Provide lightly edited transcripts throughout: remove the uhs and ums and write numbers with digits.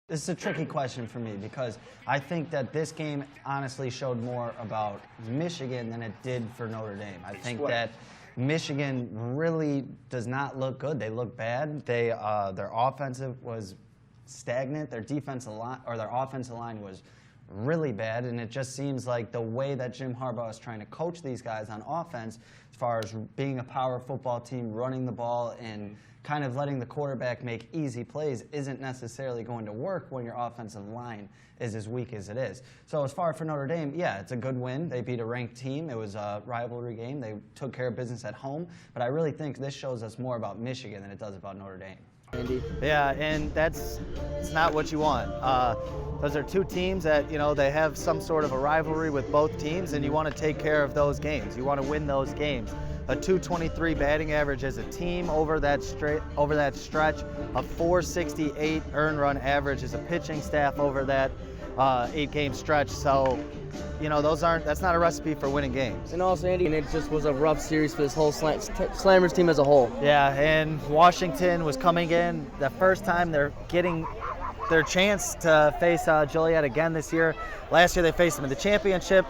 This is a tricky question for me because I think that this game honestly showed more about Michigan than it did for Notre Dame. I think that Michigan really does not look good. They look bad. Their offensive was stagnant. Their defensive line or their offensive line was really bad, and it just seems like the way that Jim Harbaugh is trying to coach these guys on offense, as far as being a power football team, running the ball, and kind of letting the quarterback make easy plays, isn't necessarily going to work when your offensive line is as weak as it is. So as far for Notre Dame, yeah, it's a good win. They beat a ranked team. It was a rivalry game. They took care of business at home. But I really think this shows us more about Michigan than it does about Notre Dame. Andy. Yeah, and it's not what you want. Those are two teams that, they have some sort of a rivalry with both teams, and you want to take care of those games. You want to win those games. A 223 batting average as a team over that stretch, a 468 earned run average as a pitching staff over that 8-game stretch. So, that's not a recipe for winning games. And also, Andy, it just was a rough series for this whole Slammers team as a whole. Yeah, and Washington was coming in the first time they're getting their chance to face Joliet again this year. Last year they faced them in the championship.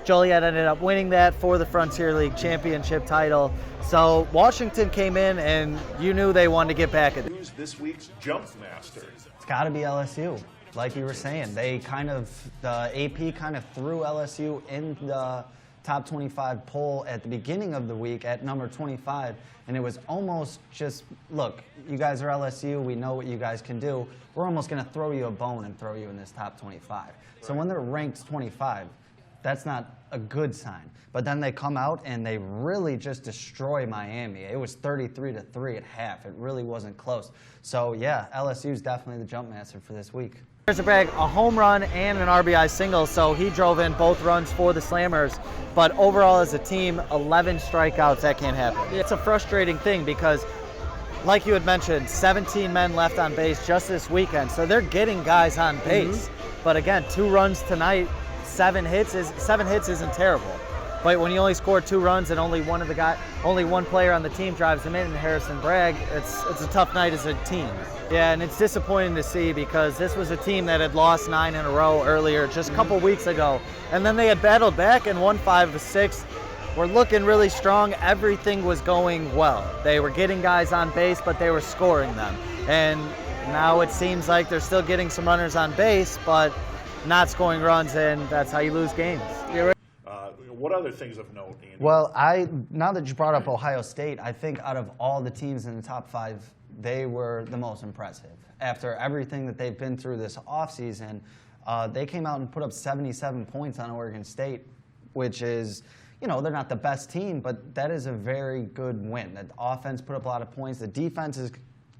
Joliet ended up winning that for the Frontier League championship title. So Washington came in, and you knew they wanted to get back at it. Who's this week's jump master? It's got to be LSU. Like you were saying, the AP kind of threw LSU in the top 25 poll at the beginning of the week at number 25, and it was almost just, look, you guys are LSU, we know what you guys can do, we're almost going to throw you a bone and throw you in this top 25. So when they're ranked 25, that's not a good sign. But then they come out and they really just destroy Miami. It was 33-3 at half. It really wasn't close. So yeah, LSU is definitely the jump master for this week. There's a home run and an RBI single, so he drove in both runs for the Slammers. But overall as a team, 11 strikeouts, that can't happen. It's a frustrating thing because, like you had mentioned, 17 men left on base just this weekend. So they're getting guys on base. But again, 2 runs tonight, 7 hits isn't terrible. But when you only score 2 runs and only one player on the team drives them in, Harrison Bragg, it's a tough night as a team. Yeah, and it's disappointing to see because this was a team that had lost 9 in a row earlier, just a couple weeks ago. And then they had battled back and won 5 of 6. Were looking really strong. Everything was going well. They were getting guys on base, but they were scoring them. And now it seems like they're still getting some runners on base, but not scoring runs, and that's how you lose games. What other things of note, Andy? Well, now that you brought up Ohio State, I think out of all the teams in the top 5, they were the most impressive. After everything that they've been through this offseason, they came out and put up 77 points on Oregon State, which is, they're not the best team, but that is a very good win. The offense put up a lot of points. The defense is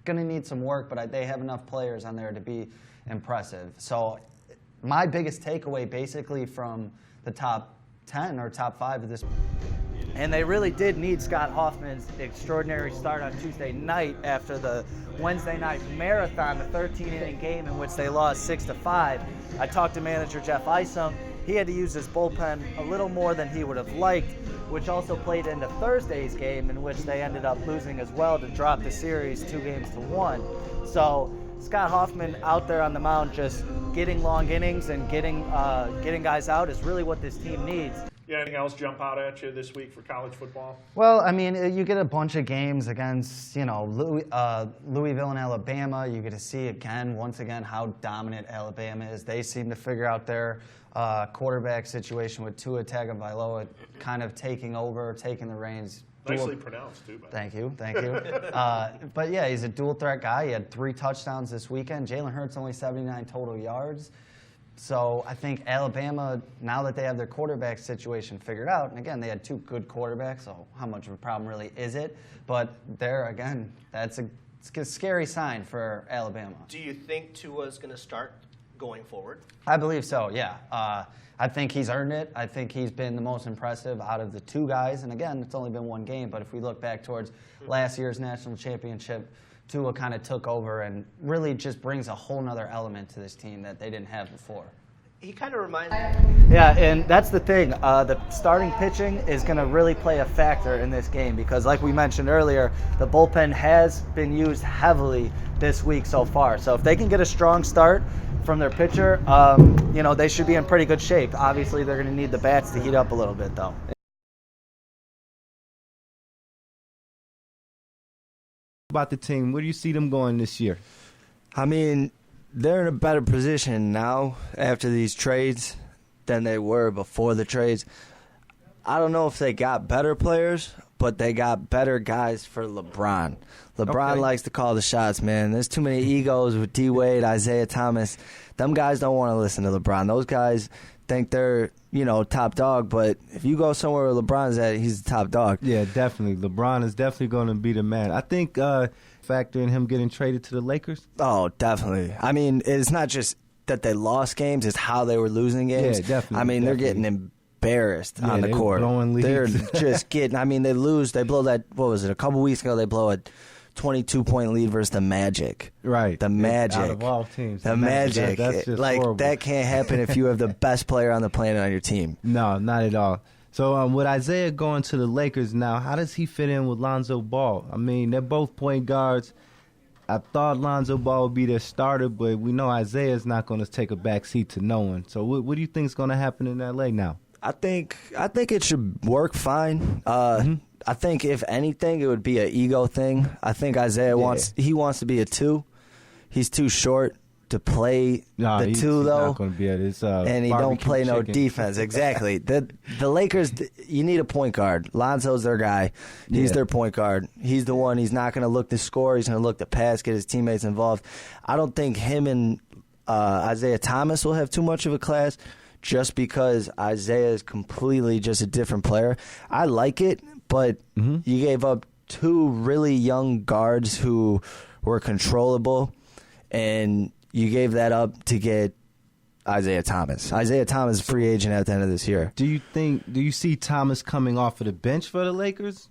going to need some work, but they have enough players on there to be impressive. So my biggest takeaway basically from the top 10 or top 5 of this. And they really did need Scott Hoffman's extraordinary start on Tuesday night after the Wednesday night marathon, the 13-inning game in which they lost 6-5. I talked to manager Jeff Isom. He had to use his bullpen a little more than he would have liked, which also played into Thursday's game in which they ended up losing as well to drop the series 2-1. So Scott Hoffman out there on the mound just getting long innings and getting guys out is really what this team needs. Yeah, anything else jump out at you this week for college football? Well, I mean, you get a bunch of games against, Louisville and Alabama. You get to see once again, how dominant Alabama is. They seem to figure out their quarterback situation with Tua Tagovailoa kind of taking over, taking the reins. Nicely pronounced, too. Thank you. But yeah, he's a dual threat guy. He had 3 touchdowns this weekend. Jalen Hurts only 79 total yards. So I think Alabama, now that they have their quarterback situation figured out, and again, they had 2 good quarterbacks, so how much of a problem really is it? But there, again, it's a scary sign for Alabama. Do you think Tua's going to start going forward? I believe so, yeah. I think he's earned it. I think he's been the most impressive out of the 2 guys. And again, it's only been 1 game, but if we look back towards last year's national championship, Tua kind of took over and really just brings a whole nother element to this team that they didn't have before. He kind of reminds. Yeah, and that's the thing. The starting pitching is going to really play a factor in this game because, like we mentioned earlier, the bullpen has been used heavily this week so far. So if they can get a strong start from their pitcher, they should be in pretty good shape. Obviously, they're going to need the bats to heat up a little bit, though. About the team, where do you see them going this year? I mean, they're in a better position now after these trades than they were before the trades. I don't know if they got better players, but they got better guys for LeBron. LeBron likes to call the shots, man. There's too many egos with D-Wade, Isaiah Thomas. Them guys don't want to listen to LeBron. Those guys think they're, top dog, but if you go somewhere where LeBron's at, he's the top dog. Yeah, definitely. LeBron is definitely going to be the man. I think factor in him getting traded to the Lakers? Oh, definitely. I mean, it's not just that they lost games, it's how they were losing games. Yeah, definitely. I mean, they're getting embarrassed on the court. They're just getting, they lose. They blow that, what was it, a couple weeks ago, they blow a 22-point lead versus the Magic. Right. The Magic. Out of all teams. The Magic. That's just like, horrible. that can't happen if you have the best player on the planet on your team. No, not at all. So with Isaiah going to the Lakers now, how does he fit in with Lonzo Ball? I mean, they're both point guards. I thought Lonzo Ball would be their starter, but we know Isaiah's not going to take a back seat to no one. So what do you think is going to happen in L.A. now? I think it should work fine. I think if anything, it would be an ego thing. I think Isaiah wants to be a 2. He's too short to play the 2 though. Not going to be at his, and he don't play no defense. Exactly. The Lakers, you need a point guard. Lonzo's their guy. He's their point guard. He's the one. He's not going to look to score. He's going to look to pass, get his teammates involved. I don't think him and Isaiah Thomas will have too much of a clash just because Isaiah is completely just a different player. I like it, but you gave up 2 really young guards who were controllable, and you gave that up to get Isaiah Thomas. Isaiah Thomas is a free agent at the end of this year. Do you see Thomas coming off of the bench for the Lakers?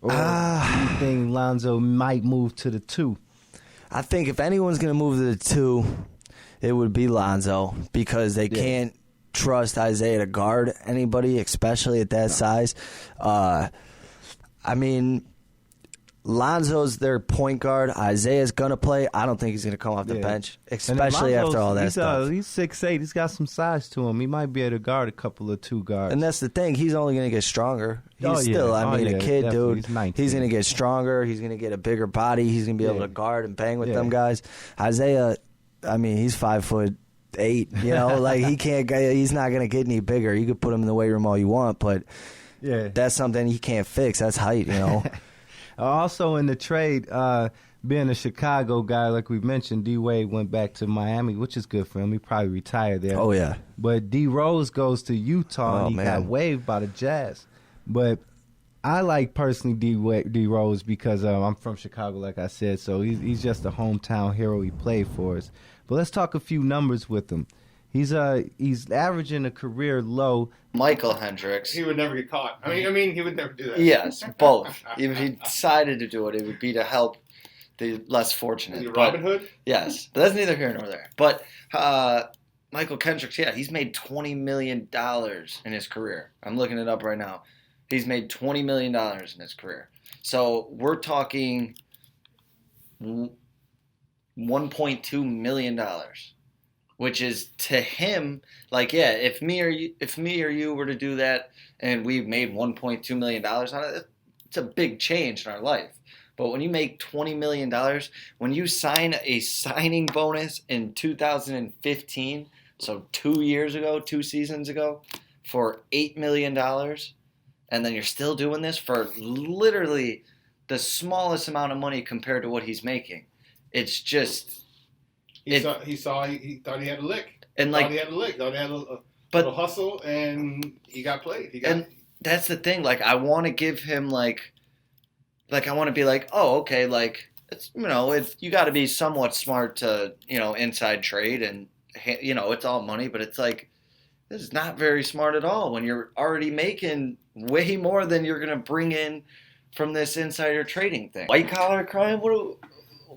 Or do you think Lonzo might move to the 2? I think if anyone's going to move to the 2, it would be Lonzo because they can't trust Isaiah to guard anybody, especially at that size. Lonzo's their point guard. Isaiah's going to play. I don't think he's going to come off the bench, especially after all that stuff. He's 6'8". He's got some size to him. He might be able to guard a couple of 2 guards. And that's the thing. He's only going to get stronger. He's still, a kid, dude. He's going to get stronger. He's going to get a bigger body. He's going to be able to guard and bang with them guys. Isaiah, he's 5'8". He can't. He's not going to get any bigger. You could put him in the weight room all you want, but that's something he can't fix. That's height, Also in the trade, being a Chicago guy, like we mentioned, D-Wade went back to Miami, which is good for him. He probably retired there. Oh, yeah. But D-Rose goes to Utah, and he got waived by the Jazz. But I like personally D-Rose because I'm from Chicago, like I said, so he's just a hometown hero. He played for us. But let's talk a few numbers with him. He's averaging a career low. Michael Hendricks. He would never get caught. I mean, he would never do that. Yes, both. If he decided to do it, it would be to help the less fortunate. The Robin Hood? Yes, but that's neither here nor there. But Michael Hendricks, he's made $20 million in his career. I'm looking it up right now. He's made $20 million in his career. So we're talking $1.2 million. Which is to him, if me or you were to do that and we made $1.2 million on it, it's a big change in our life. But when you make $20 million, when you sign a signing bonus in 2015, so 2 seasons ago, for $8 million, and then you're still doing this for literally the smallest amount of money compared to what he's making, it's just... He thought he had a lick. And thought he had a little hustle, and he got played. And that's the thing. I want to give him I want to be oh, okay, it's you got to be somewhat smart to inside trade, and it's all money, but it's this is not very smart at all when you're already making way more than you're gonna bring in from this insider trading thing. White collar crime?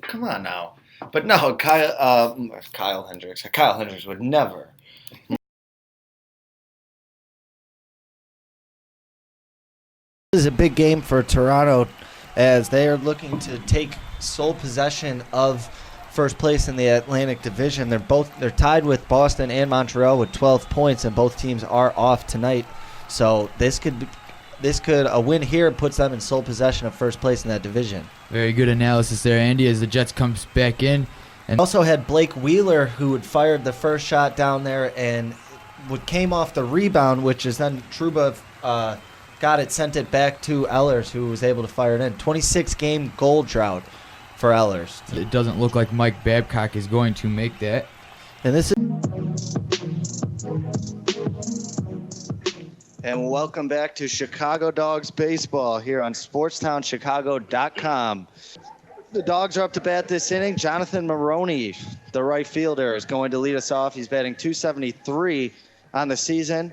Come on now. But no, Kyle Hendricks. Kyle Hendricks would never. This is a big game for Toronto as they are looking to take sole possession of first place in the Atlantic Division. They're tied with Boston and Montreal with 12 points, and both teams are off tonight. So this could a win here puts them in sole possession of first place in that division. Very good analysis there, Andy, as the Jets comes back in. And also had Blake Wheeler, who had fired the first shot down there and came off the rebound, which is then Trouba sent it back to Ehlers, who was able to fire it in. 26-game goal drought for Ehlers. It doesn't look like Mike Babcock is going to make that. And And welcome back to Chicago Dogs Baseball here on SportsTownChicago.com. The Dogs are up to bat this inning. Jonathan Maroney, the right fielder, is going to lead us off. He's batting .273 on the season.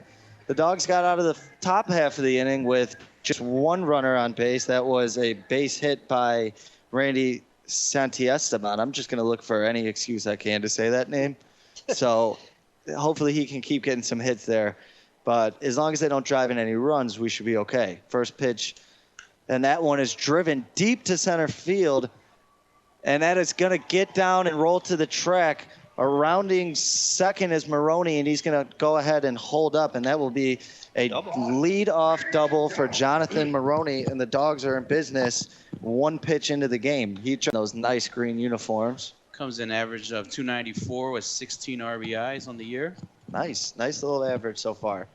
The Dogs got out of the top half of the inning with just one runner on base. That was a base hit by Randy Santiesteban. I'm just going to look for any excuse I can to say that name. So hopefully he can keep getting some hits there. But as long as they don't drive in any runs, we should be okay. First pitch, and that one is driven deep to center field. And that is going to get down and roll to the track. A rounding second is Maroney, and he's going to go ahead and hold up. And that will be a lead-off double for Jonathan Maroney. And the Dogs are in business one pitch into the game. He chose those nice green uniforms. Comes in average of .294 with 16 RBIs on the year. Nice little average so far.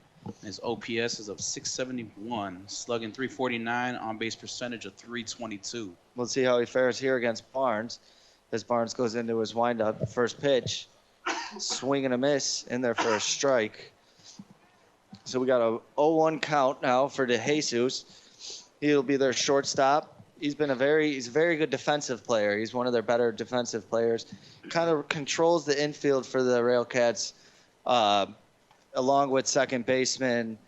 His OPS is of 671, slugging .349, on-base percentage of .322. We'll see how he fares here against Barnes. As Barnes goes into his windup, first pitch, swing and a miss in there for a strike. So we got a 0-1 count now for DeJesus. He'll be their shortstop. He's a very good defensive player. He's one of their better defensive players. Kind of controls the infield for the Railcats, along with second baseman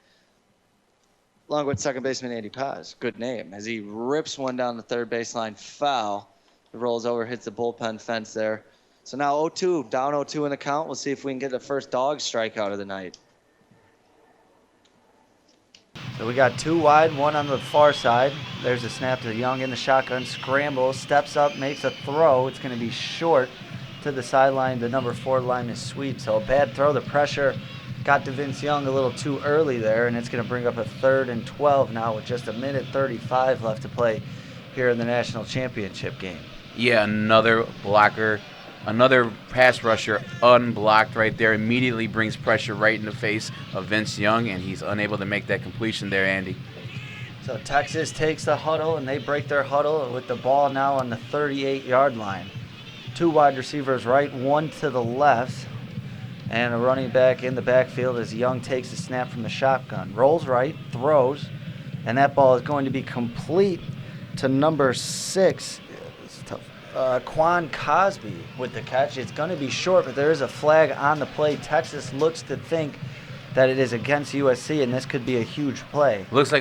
Andy Paz. Good name. As he rips one down the third baseline foul. It rolls over, hits the bullpen fence there. So now 0-2, down 0-2 in the count. We'll see if we can get the first dog strikeout of the night. So we got two wide, one on the far side. There's a snap to Young in the shotgun, scrambles, steps up, makes a throw. It's going to be short to the sideline. The number 4 line is sweep. So a bad throw. The pressure got to Vince Young a little too early there, and it's going to bring up a 3rd and 12 now with just 1:35 left to play here in the national championship game. Yeah, another blocker, another pass rusher unblocked right there. Immediately brings pressure right in the face of Vince Young, and he's unable to make that completion there, Andy. So Texas takes the huddle, and they break their huddle with the ball now on the 38-yard line. 2 wide receivers right, 1 to the left, and a running back in the backfield as Young takes the snap from the shotgun. Rolls right, throws, and that ball is going to be complete to number 6. Quan Cosby with the catch. It's going to be short, but there is a flag on the play. Texas looks to think that it is against USC, and this could be a huge play. Looks like